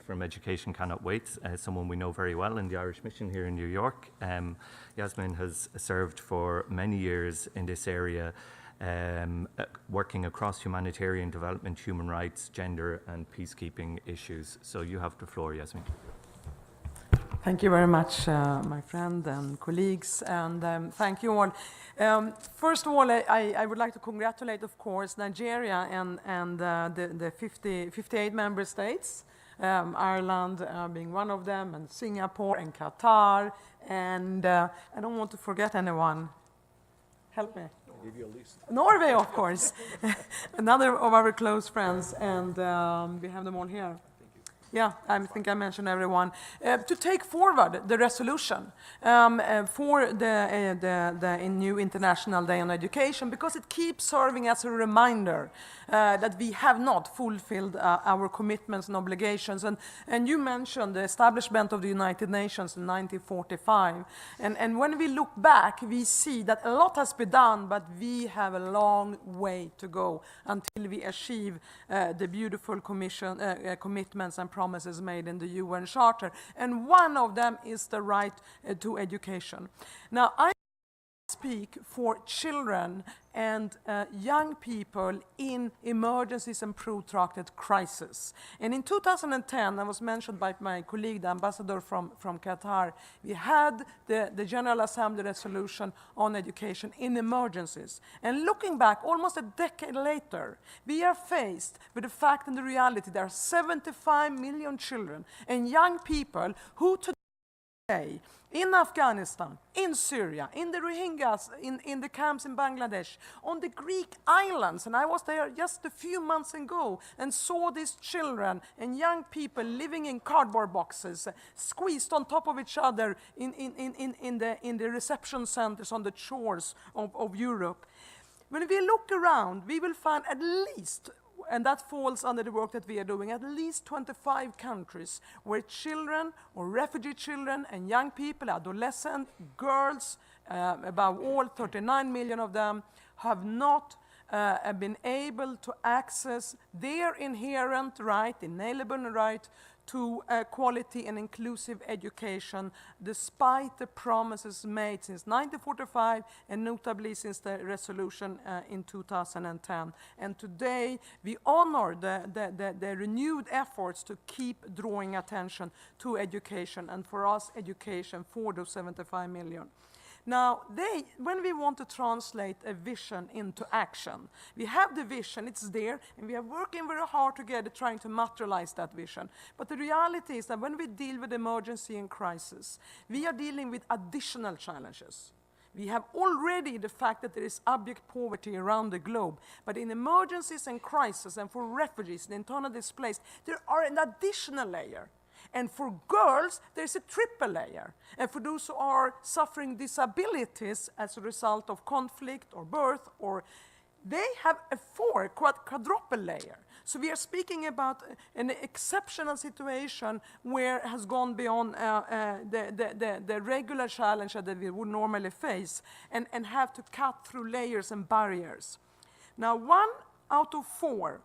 from Education Cannot Wait, someone we know very well in the Irish Mission here in New York. Yasmine has served for many years in this area, working across humanitarian development, human rights, gender and peacekeeping issues. So you have the floor, Yasmine. Thank you very much, my friend and colleagues, and thank you all. First of all, I would like to congratulate, of course, Nigeria and the 58 member states, Ireland being one of them, and Singapore and Qatar, and I don't want to forget anyone. Help me. I'll give you a list. Norway, of course, another of our close friends, and we have them all here. Yeah, I think I mentioned everyone. To take forward the resolution for the new International Day on Education, because it keeps serving as a reminder that we have not fulfilled our commitments and obligations. And you mentioned the establishment of the United Nations in 1945. And when we look back, we see that a lot has been done, but we have a long way to go until we achieve the beautiful commitments and promises made in the UN Charter, and one of them is the right to education. Now, I speak for children and young people in emergencies and protracted crisis. And in 2010, I was mentioned by my colleague, the ambassador from Qatar, we had the General Assembly resolution on education in emergencies. And looking back, almost a decade later, we are faced with the fact and the reality there are 75 million children and young people who today in Afghanistan, in Syria, in the Rohingyas, in the camps in Bangladesh, on the Greek islands, and I was there just a few months ago and saw these children and young people living in cardboard boxes, squeezed on top of each other in the reception centers on the shores of Europe. When we look around, we will find at least, and that falls under the work that we are doing, at least 25 countries where children or refugee children and young people, adolescent, girls, above all 39 million of them, have not been able to access their inherent right, inalienable right, to quality and inclusive education, despite the promises made since 1945 and notably since the resolution in 2010. And today we honor the renewed efforts to keep drawing attention to education, and for us, education for those 75 million. Now, when we want to translate a vision into action, we have the vision, it's there, and we are working very hard together trying to materialize that vision. But the reality is that when we deal with emergency and crisis, we are dealing with additional challenges. We have already the fact that there is abject poverty around the globe, but in emergencies and crisis, and for refugees and internally displaced, there are an additional layer. And for girls, there's a triple layer. And for those who are suffering disabilities as a result of conflict or birth, or they have a quadruple layer. So we are speaking about an exceptional situation where it has gone beyond the regular challenge that we would normally face, and have to cut through layers and barriers. Now, 1 out of 4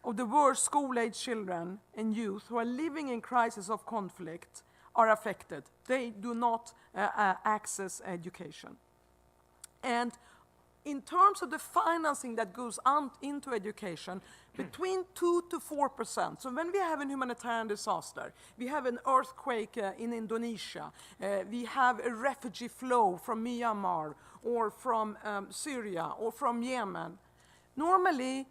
of the world's school-age children and youth who are living in crisis of conflict are affected. They do not access education. And in terms of the financing that goes into education, between 2 to 4%. So when we have a humanitarian disaster, we have an earthquake in Indonesia, we have a refugee flow from Myanmar or from Syria or from Yemen, normally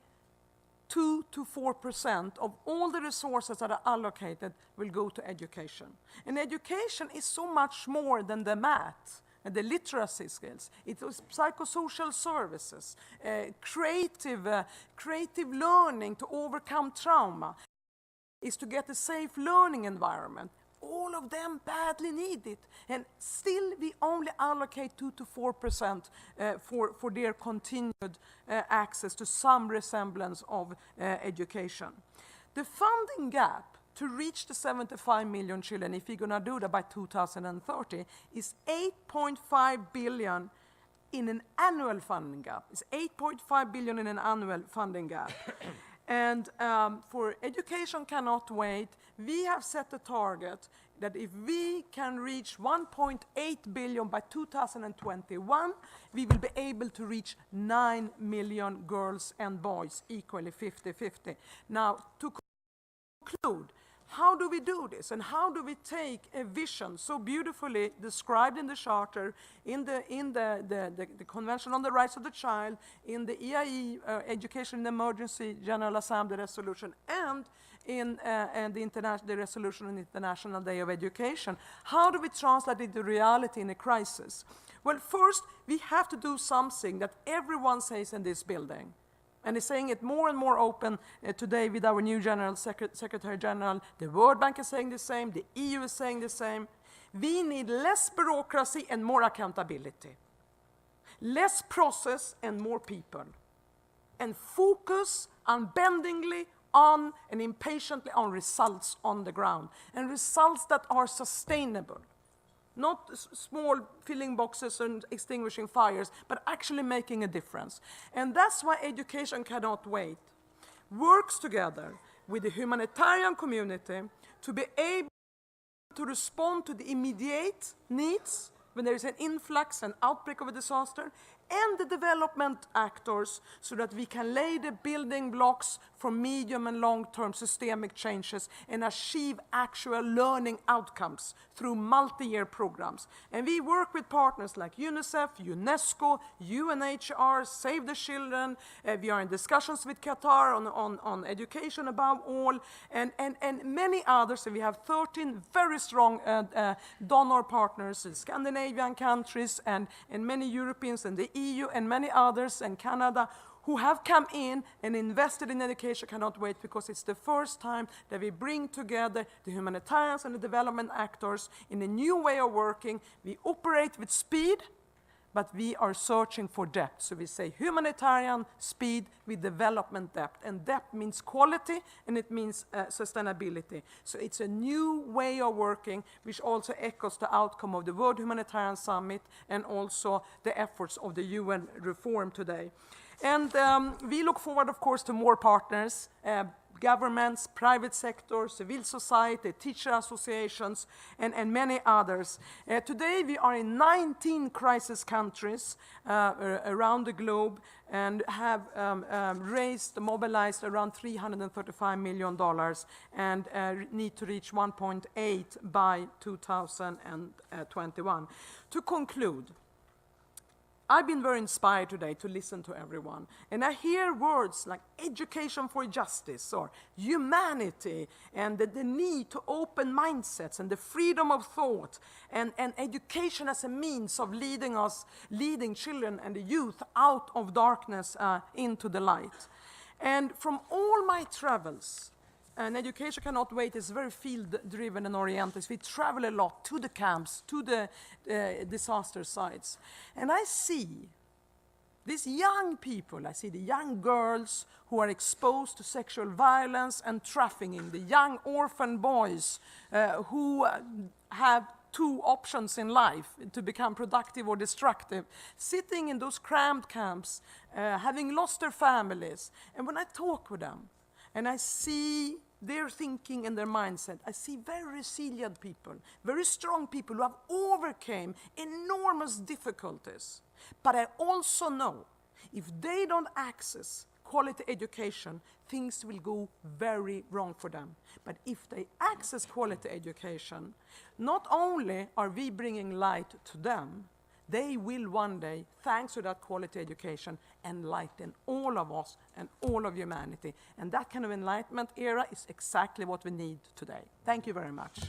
2 to 4% of all the resources that are allocated will go to education. And education is so much more than the math and the literacy skills. It was psychosocial services, creative learning to overcome trauma. Is to get a safe learning environment. All of them badly need it, and still we only allocate 2 to 4% for their continued access to some resemblance of education. The funding gap to reach the 75 million children, if we're going to do that by 2030, is 8.5 billion in an annual funding gap. It's 8.5 billion in an annual funding gap. And for Education Cannot Wait, we have set a target that if we can reach 1.8 billion by 2021, we will be able to reach 9 million girls and boys, equally 50-50. Now, to conclude, how do we do this, and how do we take a vision so beautifully described in the Charter, in the Convention on the Rights of the Child, in the EIE, Education in Emergency General Assembly Resolution, and in the resolution on International Day of Education? How do we translate it into reality in a crisis? Well, first, we have to do something that everyone says in this building. And is saying it more and more open today with our new Secretary General. The World Bank is saying the same. The EU is saying the same. We need less bureaucracy and more accountability. Less process and more people. And focus unbendingly on and impatiently on results on the ground. And results that are sustainable. Not small filling boxes and extinguishing fires, but actually making a difference. And that's why Education Cannot Wait works together with the humanitarian community to be able to respond to the immediate needs when there is an influx, an outbreak of a disaster, and the development actors so that we can lay the building blocks for medium and long-term systemic changes and achieve actual learning outcomes through multi-year programs. And we work with partners like UNICEF, UNESCO, UNHCR, Save the Children. We are in discussions with Qatar on education above all, and many others. And we have 13 very strong donor partners in Scandinavian countries and many Europeans and the EU and many others and Canada who have come in and invested in Education Cannot Wait, because it's the first time that we bring together the humanitarians and the development actors in a new way of working. We operate with speed, but we are searching for depth. So we say humanitarian speed with development depth. And depth means quality, and it means sustainability. So it's a new way of working, which also echoes the outcome of the World Humanitarian Summit and also the efforts of the UN reform today. And we look forward, of course, to more partners, governments, private sector, civil society, teacher associations, and many others. Today we are in 19 crisis countries around the globe and have mobilized around $335 million and need to reach 1.8 by 2021. To conclude, I've been very inspired today to listen to everyone. And I hear words like education for justice or humanity and the need to open mindsets and the freedom of thought and education as a means of leading children and the youth out of darkness into the light. And from all my travels, and Education Cannot Wait is very field-driven and oriented. We travel a lot to the camps, to the disaster sites. And I see these young people, I see the young girls who are exposed to sexual violence and trafficking, the young orphan boys who have two options in life, to become productive or destructive, sitting in those cramped camps, having lost their families. And when I talk with them, and I see their thinking and their mindset, I see very resilient people, very strong people who have overcome enormous difficulties. But I also know if they don't access quality education, things will go very wrong for them. But if they access quality education, not only are we bringing light to them, they will one day, thanks to that quality education, enlighten all of us and all of humanity. And that kind of enlightenment era is exactly what we need today. Thank you very much.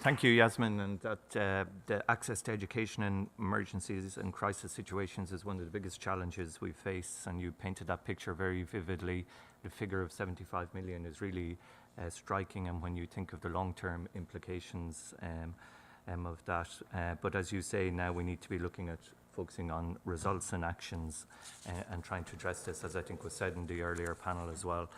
Thank you, Yasmine. And that the access to education in emergencies and crisis situations is one of the biggest challenges we face. And you painted that picture very vividly. The figure of 75 million is really striking, and when you think of the long-term implications of that. But as you say, now we need to be looking at focusing on results and actions and trying to address this, as I think was said in the earlier panel as well.